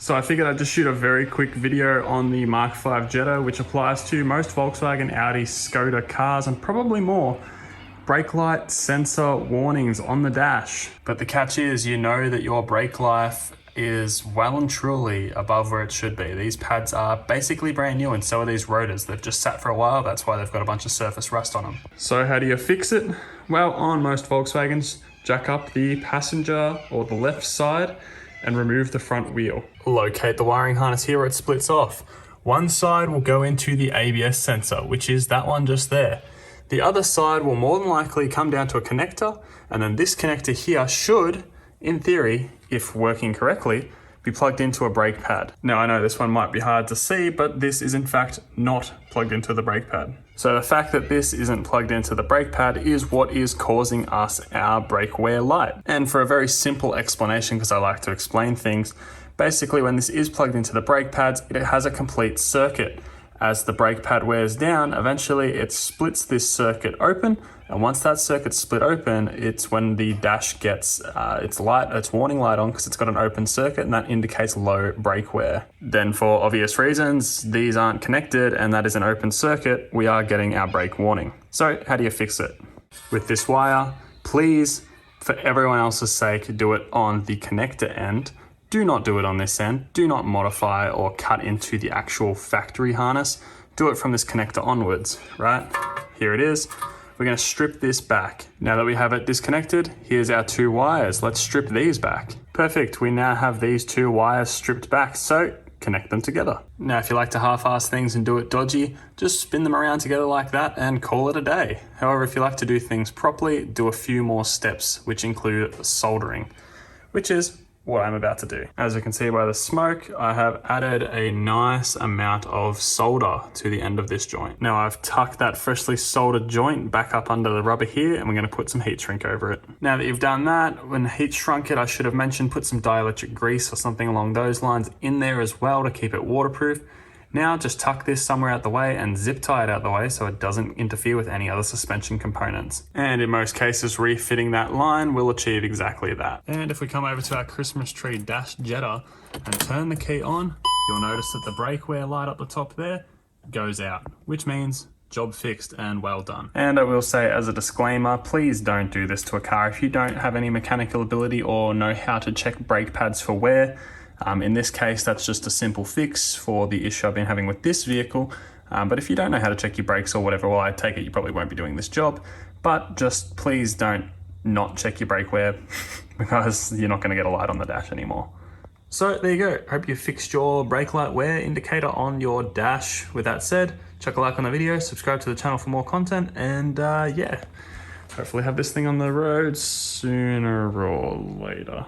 So I figured I'd just shoot a very quick video on the Mark V Jetta, which applies to most Volkswagen, Audi, Skoda cars, and probably more. Brake light sensor warnings on the dash. But the catch is, you know that your brake life is well and truly above where it should be. These pads are basically brand new, and so are these rotors. They've just sat for a while, that's why they've got a bunch of surface rust on them. So how do you fix it? Well, on most Volkswagens, jack up the passenger or the left side and remove the front wheel. Locate the wiring harness here where it splits off. One side will go into the ABS sensor, which is that one just there. The other side will more than likely come down to a connector, and then this connector here should, in theory, if working correctly, be plugged into a brake pad. Now I know this one might be hard to see, but this is in fact not plugged into the brake pad. So the fact that this isn't plugged into the brake pad is what is causing us our brake wear light. And for a very simple explanation, because I like to explain things, basically when this is plugged into the brake pads, it has a complete circuit. As the brake pad wears down, eventually it splits this circuit open, and once that circuit's split open, it's when the dash gets its warning light on, because it's got an open circuit, and that indicates low brake wear. Then for obvious reasons, these aren't connected and that is an open circuit, we are getting our brake warning. So how do you fix it? With this wire, please, for everyone else's sake, do it on the connector end. Do not do it on this end. Do not modify or cut into the actual factory harness. Do it from this connector onwards, right? Here it is. We're gonna strip this back. Now that we have it disconnected, here's our two wires. Let's strip these back. Perfect, we now have these two wires stripped back, so connect them together. Now, if you like to half-ass things and do it dodgy, just spin them around together like that and call it a day. However, if you like to do things properly, do a few more steps, which include soldering, which is what I'm about to do. As you can see by the smoke, I have added a nice amount of solder to the end of this joint. Now I've tucked that freshly soldered joint back up under the rubber here, and we're gonna put some heat shrink over it. Now that you've done that, when heat shrunk it, I should have mentioned put some dielectric grease or something along those lines in there as well to keep it waterproof. Now just tuck this somewhere out the way and zip tie it out the way so it doesn't interfere with any other suspension components. And in most cases, refitting that line will achieve exactly that. And if we come over to our Christmas tree dash Jetta and turn the key on, you'll notice that the brake wear light up the top there goes out, which means job fixed and well done. And I will say as a disclaimer, please don't do this to a car if you don't have any mechanical ability or know how to check brake pads for wear. In this case, that's just a simple fix for the issue I've been having with this vehicle. But if you don't know how to check your brakes or whatever, well, I take it you probably won't be doing this job. But just please don't not check your brake wear because you're not going to get a light on the dash anymore. So there you go. Hope you fixed your brake light wear indicator on your dash. With that said, chuck a like on the video, subscribe to the channel for more content, and yeah, hopefully have this thing on the road sooner or later.